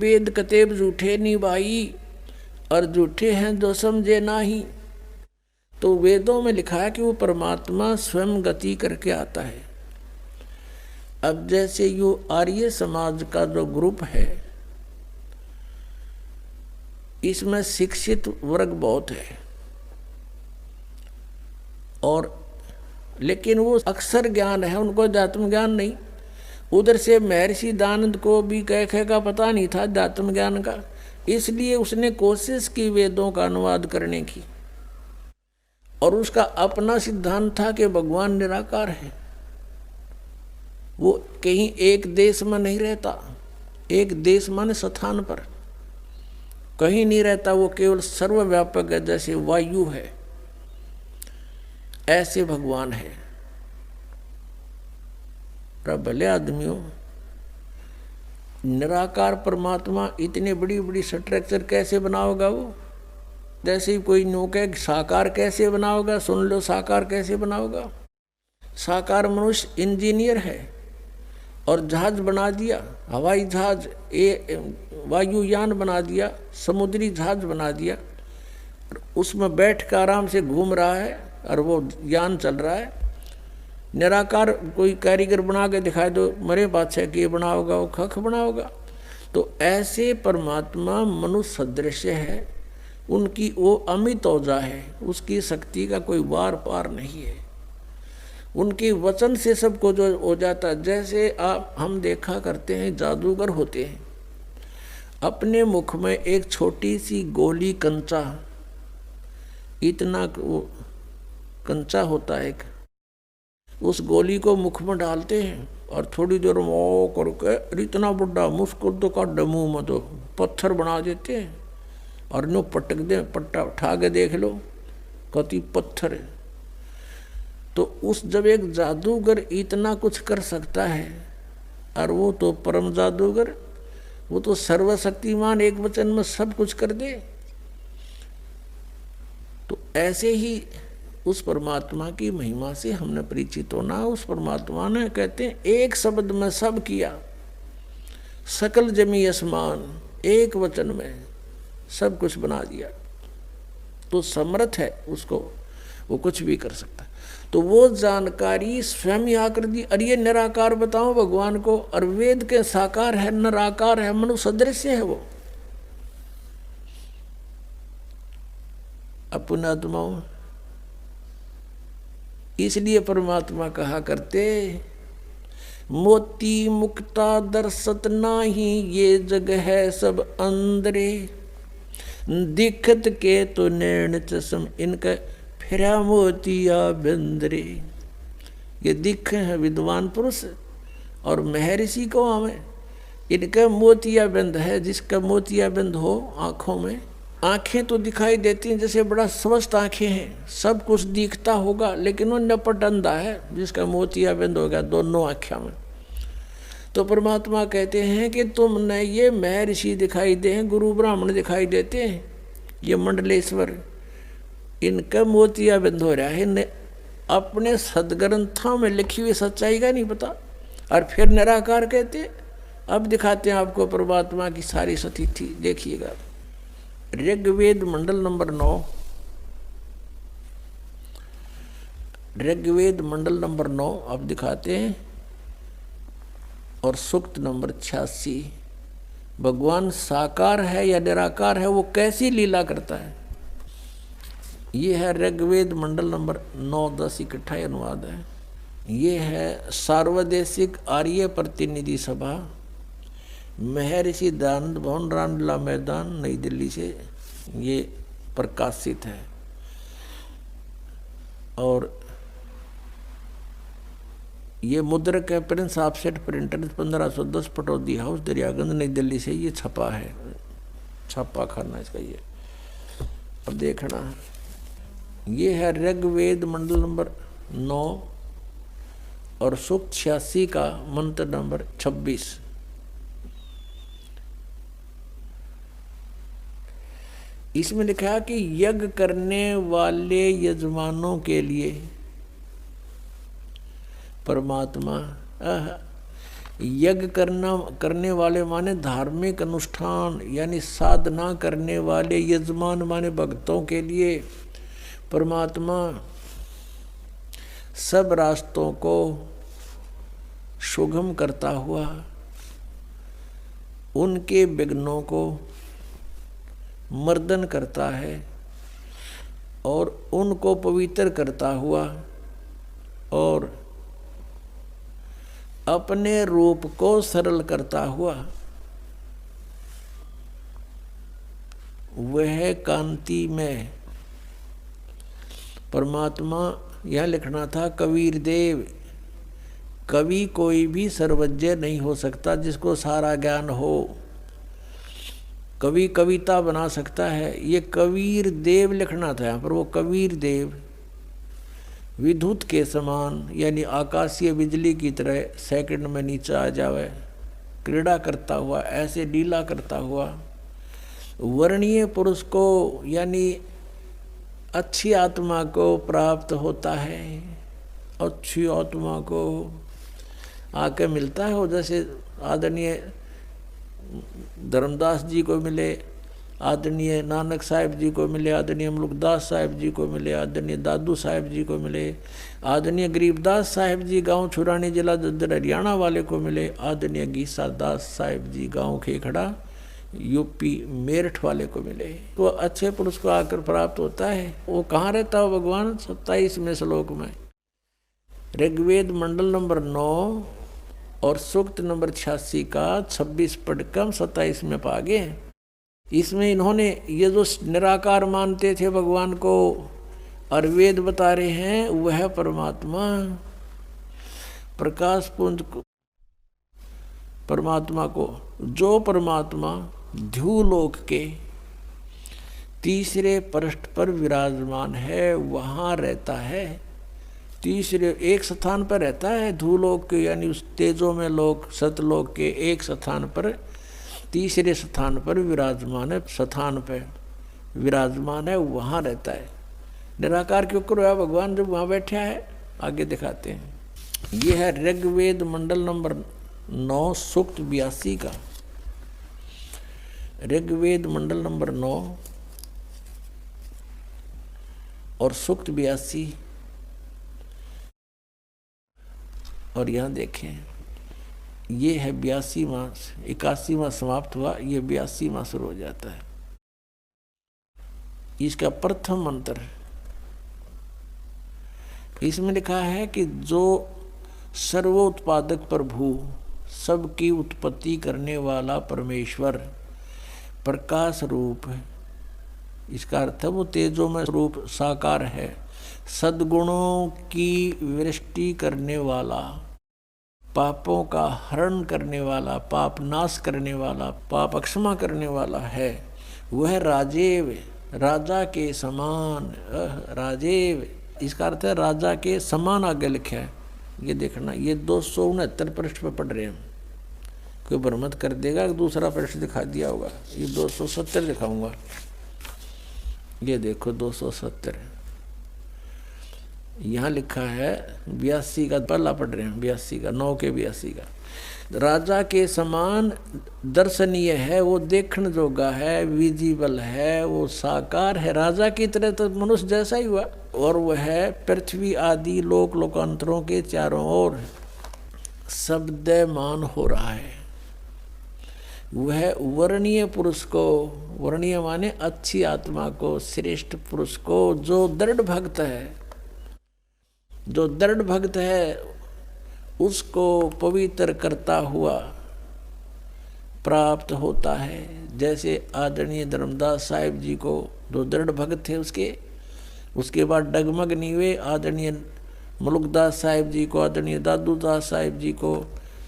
वेद कतेब झूठे नहीं भाई, और झूठे हैं जो समझे नाही। तो वेदों में लिखा है कि वो परमात्मा स्वयं गति करके आता है। अब जैसे यो आर्य समाज का जो ग्रुप है, इसमें शिक्षित वर्ग बहुत है, और लेकिन वो अक्षर ज्ञान है, उनको अध्यात्म ज्ञान नहीं। उधर से महर्षि दानंद को भी कह का पता नहीं था अध्यात्म ज्ञान का, इसलिए उसने कोशिश की वेदों का अनुवाद करने की, और उसका अपना सिद्धांत था कि भगवान निराकार है। वो कहीं एक देश में नहीं रहता, एक देश माने स्थान पर कहीं नहीं रहता, वो केवल सर्वव्यापक है, जैसे वायु है ऐसे भगवान है। भले आदमियों, निराकार परमात्मा इतने बड़ी बड़ी स्ट्रक्चर कैसे बनाओगा वो? जैसे ही कोई नौके साकार कैसे बनाओगा, सुन लो साकार कैसे बनाओगा। साकार मनुष्य इंजीनियर है और जहाज बना दिया, हवाई जहाज, वायुयान बना दिया, समुद्री जहाज बना दिया, उसमें बैठ कर आराम से घूम रहा है और वो यान चल रहा है। निराकार कोई कारीगर बना के दिखाए दो, मरे बादशाह के बनाओगा, वो खख बनाओगा। तो ऐसे परमात्मा मनुष्य सदृश है, उनकी वो अमित ओजा है, उसकी शक्ति का कोई वार पार नहीं है, उनके वचन से सबको जो हो जाता है। जैसे आप हम देखा करते हैं जादूगर होते हैं, अपने मुख में एक छोटी सी गोली कंचा, इतना वो कंचा होता है, उस गोली को मुख में डालते हैं और थोड़ी देर में ओ करके इतना बड़ा मुस्कुल तो का डमू में तो पत्थर बना देते हैं, और नो पटक दे, पट्टा उठा के देख लो कति पत्थर है। तो उस जब एक जादूगर इतना कुछ कर सकता है, और वो तो परम जादूगर, वो तो सर्वशक्तिमान, एक वचन में सब कुछ कर दे। तो ऐसे ही उस परमात्मा की महिमा से हमने परिचित होना। उस परमात्मा ने, कहते हैं, एक शब्द में सब किया, सकल जमी आसमान, एक वचन में सब कुछ बना दिया। तो समर्थ है उसको, वो कुछ भी कर सकता है। तो वो जानकारी स्वयं ही आकर दी। अरे ये निराकार बताओ भगवान को, और वेद के साकार है, निराकार है, मनुष्य सदृश है वो। अपना आत्माओं, इसलिए परमात्मा कहा करते, मोती मुक्ता दर्शत नाही, ये जग है सब अंदरे, दिखत के तो नैन चश्म, इनका फिरा मोतिया बंदरे। ये दिख है विद्वान पुरुष, और महर्षि को हमें, इनका मोतिया बंद है। जिसका मोतिया बंद हो आँखों में, आँखें तो दिखाई देती हैं जैसे बड़ा स्वस्थ आँखें हैं, सब कुछ दिखता होगा, लेकिन वो नपट अंधा है जिसका मोतिया बंद हो गया दोनों आँखों में। तो परमात्मा कहते हैं कि तुमने ये महर्षि दिखाई दे हैं, गुरु ब्राह्मण दिखाई देते हैं, ये मंडलेश्वर, इनका मोतिया बंद हो रहा है, इन्हें अपने सदग्रंथों में लिखी हुई सच्चाई का नहीं पता, और फिर निराकार कहते। अब दिखाते हैं आपको परमात्मा की सारी स्थिति, देखिएगा। ऋग्वेद मंडल नंबर 9, ऋग्वेद मंडल नंबर 9 अब दिखाते हैं, और सूक्त नंबर 86। भगवान साकार है या निराकार है, वो कैसी लीला करता है। ये है ऋग्वेद मंडल नंबर 9, 10 इकट्ठा अनुवाद है। ये है सार्वदेशिक आर्य प्रतिनिधि सभा, महर्षि दानंद भवन, रामलीला मैदान, नई दिल्ली से ये प्रकाशित है। और ये मुद्रक है Prince offset printer, 1510, Pataudi house, Daryaganj, नई दिल्ली से ये छपा है, छापा खाना इसका ये। अब देखना, ये है ऋग्वेद मंडल नंबर 9 और सूक्त 86 का मंत्र नंबर 26। इसमें लिखा कि यज्ञ करने वाले यजमानों के लिए परमात्मा यज्ञ करने वाले माने धार्मिक अनुष्ठान यानी साधना करने वाले यजमान माने भक्तों के लिए परमात्मा सब रास्तों को सुगम करता हुआ उनके विघ्नों को मर्दन करता है और उनको पवित्र करता हुआ और अपने रूप को सरल करता हुआ वह कांति में परमात्मा। यह लिखना था कबीर देव, कवि कोई भी सर्वज्ञ नहीं हो सकता जिसको सारा ज्ञान हो। कवि कविता बना सकता है, ये कबीर देव लिखना था यहाँ पर। वो कबीर देव विद्युत के समान यानी आकाशीय बिजली की तरह सेकंड में नीचे आ जावे, क्रीड़ा करता हुआ, ऐसे लीला करता हुआ वर्णीय पुरुष को यानी अच्छी आत्मा को प्राप्त होता है। अच्छी आत्मा को आके मिलता है। वो जैसे आदरणीय धर्मदास जी को मिले, आदरणीय नानक साहिब जी को मिले, आदरणीय मुलुकदास साहिब जी को मिले, आदरणीय दादू साहिब जी को मिले, आदरणीय गरीबदास साहिब जी गांव छुरानी जिला जद्दर हरियाणा वाले को मिले, आदरणीय गीसा दास साहिब जी गांव खेखड़ा यूपी मेरठ वाले को मिले। तो अच्छे पुरुष को आकर प्राप्त होता है। वो कहाँ रहता हो भगवान? 27वें श्लोक में ऋग्वेद मंडल नंबर 9 और सूक्त नंबर 86 का 26 पढ़कर 27 में पा गए। इसमें इन्होंने ये जो निराकार मानते थे भगवान को और वेद बता रहे हैं वह परमात्मा प्रकाश पुंज को, परमात्मा को, जो परमात्मा ध्युलोक के तीसरे पृष्ठ पर विराजमान है वहाँ रहता है। तीसरे एक स्थान पर रहता है ध्युलोक के यानी उस तेजो में लोक सतलोक के एक स्थान पर, तीसरे स्थान पर विराजमान है, स्थान पर विराजमान है, वहाँ रहता है। निराकार क्यों करो भगवान जब वहाँ बैठा है? आगे दिखाते हैं। ये है ऋग्वेद मंडल नंबर 9 सूक्त 82 का। ऋग्वेद मंडल नंबर 9 और सूक्त 82। और यहाँ देखें ये है 82वां, 81वां समाप्त हुआ, ये 82वां शुरू हो जाता है। इसका प्रथम मंत्र इसमें लिखा है कि जो सर्वोत्पादक प्रभु, सबकी उत्पत्ति करने वाला परमेश्वर प्रकाश रूप है। इसका अर्थ है वो तेजो में रूप साकार है, सद्गुणों की वृष्टि करने वाला, पापों का हरण करने वाला, पाप नाश करने वाला, पाप अक्षमा करने वाला है। वह राजेव, राजा के समान, राजेव इसका अर्थ है राजा के समान आगे लिखा है। ये देखना, ये 269 पृष्ठ पर पढ़ रहे हैं। कोई भ्रमत कर देगा कि दूसरा पृष्ठ दिखा दिया होगा। ये 270 दिखाऊंगा। ये देखो 270 यहाँ लिखा है। 82 का पहला पढ़ रहे हैं, 82 का 9 के 82 का। राजा के समान दर्शनीय है, वो देखने जोगा है, विजिबल है, वो साकार है। राजा की तरह तो मनुष्य जैसा ही हुआ। और वह पृथ्वी आदि लोक लोकांतरों के चारों ओर शब्दमान हो रहा है। वह वर्णीय पुरुष को, वर्णीय माने अच्छी आत्मा को, श्रेष्ठ पुरुष को, जो दृढ़ भक्त है, जो दृढ़ भक्त है उसको पवित्र करता हुआ प्राप्त होता है। जैसे आदरणीय धर्मदास साहिब जी को जो दृढ़ भक्त थे उसके बाद डगमग नहीं हुए। आदरणीय मुलुकदास साहिब जी को, आदरणीय दादूदास साहिब जी को,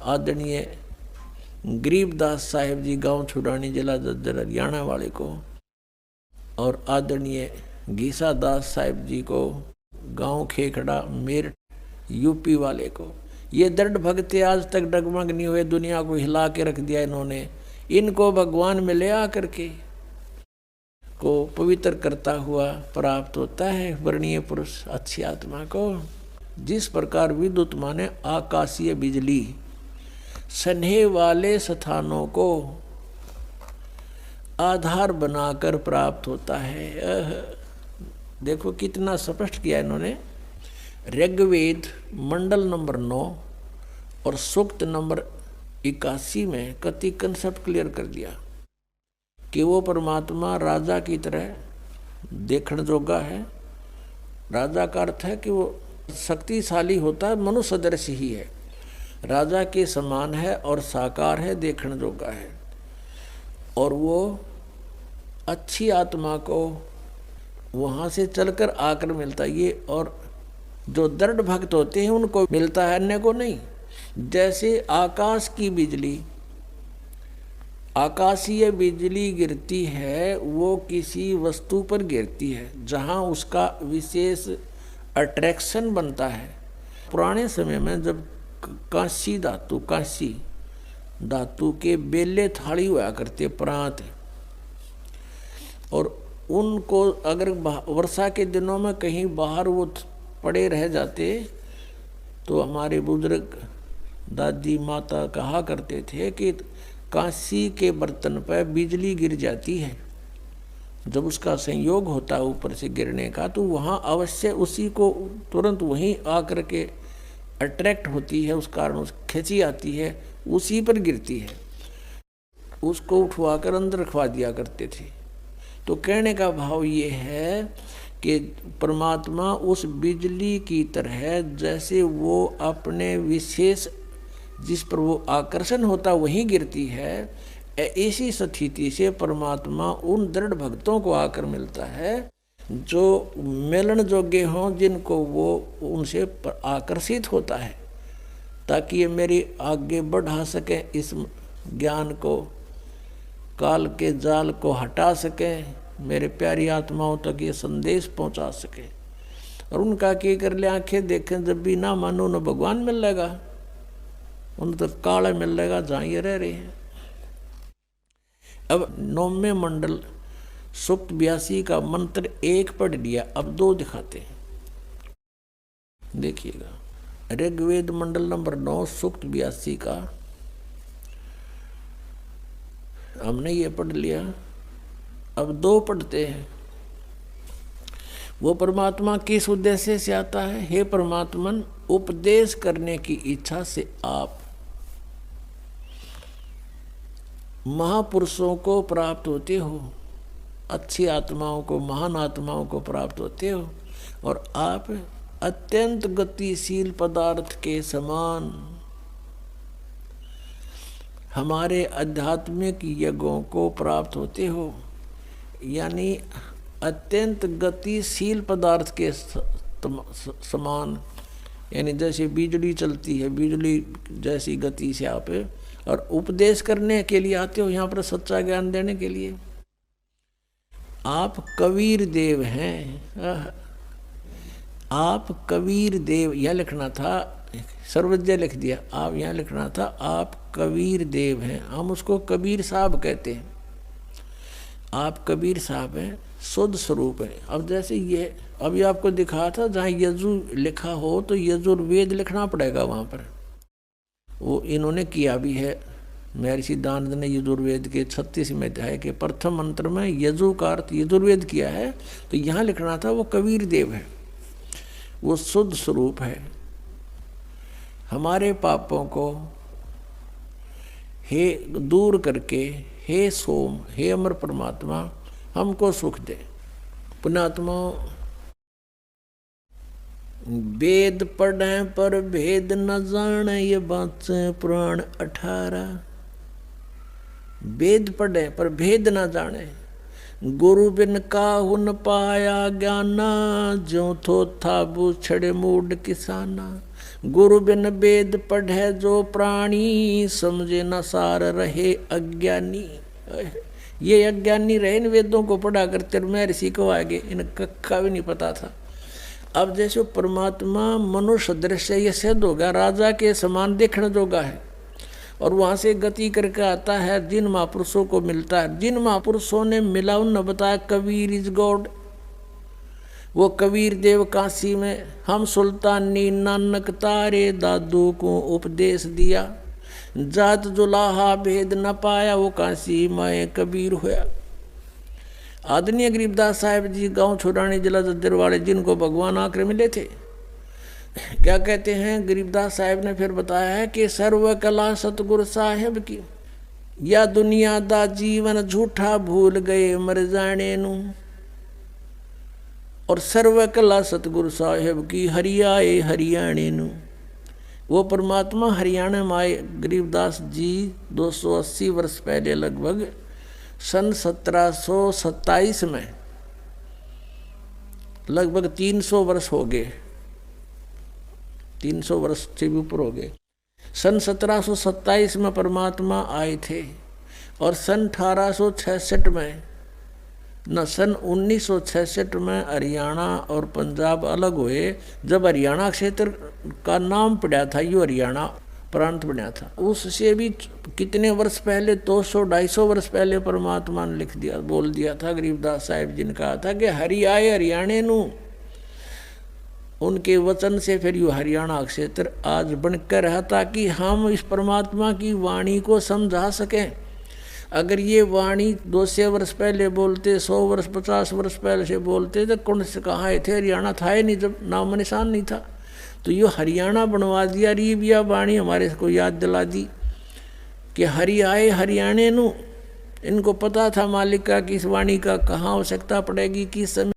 आदरणीय गरीबदास साहिब जी गांव छुरानी जिला जद्दर हरियाणा वाले को, और आदरणीय गीसा दास साहिब जी को गांव खेखड़ा मेरठ यूपी वाले को। ये दृढ़ भक्त आज तक डगमग नहीं हुए, दुनिया को हिला के रख दिया इन्होंने। इनको भगवान में ले आकर के को पवित्र करता हुआ प्राप्त होता है वर्णीय पुरुष अच्छी आत्मा को। जिस प्रकार विद्युत माने आकाशीय बिजली स्नेह वाले स्थानों को आधार बनाकर प्राप्त होता है। देखो कितना स्पष्ट किया इन्होंने। ऋग्वेद मंडल नंबर 9 और सूक्त नंबर 81 में कति कंसेप्ट क्लियर कर दिया कि वो परमात्मा राजा की तरह देखण जोगा है। राजा का अर्थ है कि वो शक्तिशाली होता है, मनुष्य सदृश ही है, राजा के समान है और साकार है, देखण जोगा है। और वो अच्छी आत्मा को वहाँ से चलकर आकर मिलता है ये, और जो दृढ़ भक्त होते हैं उनको मिलता है, अन्य को नहीं। जैसे आकाश की बिजली, आकाशीय बिजली गिरती है, वो किसी वस्तु पर गिरती है जहाँ उसका विशेष अट्रैक्शन बनता है। पुराने समय में जब कांसी धातु के बेले थाली हुआ करते प्रांत, और उनको अगर वर्षा के दिनों में कहीं बाहर वो पड़े रह जाते तो हमारे बुजुर्ग दादी माता कहा करते थे कि कांसी के बर्तन पर बिजली गिर जाती है, जब उसका संयोग होता है ऊपर से गिरने का, तो वहाँ अवश्य उसी को तुरंत वहीं आकर के अट्रैक्ट होती है, उस कारण उस खिंची आती है, उसी पर गिरती है। उसको उठवाकर अंदर रखवा दिया करते थे। तो कहने का भाव ये है कि परमात्मा उस बिजली की तरह, जैसे वो अपने विशेष जिस पर वो आकर्षण होता वहीं गिरती है, ऐसी स्थिति से परमात्मा उन दृढ़ भक्तों को आकर मिलता है जो मिलन योग्य हों, जिनको वो उनसे आकर्षित होता है, ताकि ये मेरी आगे बढ़ा सकें, इस ज्ञान को, काल के जाल को हटा सकें, मेरे प्यारी आत्माओं तक ये संदेश पहुंचा सके। और उनका क्या कर ले, आंखें देखें जब भी ना मानो न भगवान मिल लेगा, उन तो काला मिल लेगा जहाँ ये रह रहे हैं। अब 9वें मंडल सूक्त 82 का मंत्र 1 पढ़ लिया, अब 2 दिखाते हैं, देखिएगा। ऋग्वेद मंडल नंबर 9 सूक्त 82 का हमने ये पढ़ लिया, अब 2 पढ़ते हैं। वो परमात्मा किस उद्देश्य से आता है? हे परमात्मन, उपदेश करने की इच्छा से आप महापुरुषों को प्राप्त होते हो, अच्छी आत्माओं को, महान आत्माओं को प्राप्त होते हो, और आप अत्यंत गतिशील पदार्थ के समान हमारे आध्यात्मिक यज्ञों को प्राप्त होते हो। यानी अत्यंत गतिशील पदार्थ के समान, यानी जैसे बिजली चलती है, बिजली जैसी गति से आप, और उपदेश करने के लिए आते हो यहाँ पर, सच्चा ज्ञान देने के लिए। आप कबीर देव हैं, आप कबीर देव, यह लिखना था, सर्वज्ञ लिख दिया, आप यहाँ लिखना था आप कबीर देव हैं। हम उसको कबीर साहब कहते हैं, आप कबीर साहब हैं, शुद्ध स्वरूप है। अब जैसे ये अभी आपको दिखा था, जहाँ यजु लिखा हो तो यजुर्वेद लिखना पड़ेगा वहाँ पर, वो इन्होंने किया भी है। महर्षि दानंद ने यजुर्वेद के 36वें अध्याय के प्रथम मंत्र में यजु का अर्थ यजुर्वेद किया है, तो यहाँ लिखना था वो कबीर देव है, वो शुद्ध स्वरूप है। हमारे पापों को हे दूर करके, हे सोम, हे अमर परमात्मा, हमको सुख दे। पुण्यात्मा, वेद पढ़े पर भेद न जाने, ये बात से पुराण 18। वेद पढ़े पर भेद न जाने, गुरु बिन काहू न पाया ज्ञाना, जो थो था बूछड़े मूड किसाना। गुरु बिन वेद पढ़े जो प्राणी, समझे न सार रहे अज्ञानी। ये अज्ञानी रहे, इन वेदों को पढ़ा करते, महर्षि को आगे इनका भी नहीं पता था। अब जैसे परमात्मा मनुष्य दृश्य ये सिद्ध होगा, राजा के समान देखने जोगा है, और वहाँ से गति करके आता है, जिन महापुरुषों को मिलता है, जिन महापुरुषों ने मिला उन्होंने बताया कबीर इज गॉड। वो कबीर देव काशी में, हम सुल्तानी नानक तारे दादू को उपदेश दिया, जात जुलाहा भेद न पाया, वो काशी माए कबीर होया। आदरणीय गरीबदास साहब जी गांव छुड़ानी जिला जद्दरवाड़े, जिनको भगवान आकर मिले थे, क्या कहते हैं गरीबदास साहब ने फिर बताया है कि सर्व कला सतगुरु साहेब की, या दुनिया दा जीवन झूठा भूल गए मर जाने नू, और सर्व कला सतगुरु साहेब की हरियाए हरियाणे नू। वो परमात्मा हरियाणा में आए गरीबदास जी 280 वर्ष पहले, लगभग सन 1727 में, लगभग 300 वर्ष हो गए, 300 वर्ष से भी ऊपर हो गए। सन 1727 में परमात्मा आए थे, और सन 1866 में न सन 1966 में हरियाणा और पंजाब अलग हुए। जब हरियाणा क्षेत्र का नाम पड़ा था, यो हरियाणा प्रांत बना था, उससे भी कितने वर्ष पहले, 200-250 वर्ष पहले परमात्मा ने लिख दिया, बोल दिया था। गरीबदास साहिब जी ने कहा था कि हरि आए हरियाणे नू। उनके वचन से फिर यो हरियाणा क्षेत्र आज बनकर रहा, ताकि हम इस परमात्मा की वाणी को समझा सकें। अगर ये वाणी 200 वर्ष पहले बोलते, 100 वर्ष 50 वर्ष पहले से बोलते, तो कौन से कहाँ थे, हरियाणा था ही नहीं, जब नाम निशान नहीं था। तो ये हरियाणा बनवा दिया, रीबिया वाणी हमारे को याद दिला दी कि हरि आए हरियाणे नू। इनको पता था मालिक का कि इस वाणी का कहाँ आवश्यकता पड़ेगी, किस समय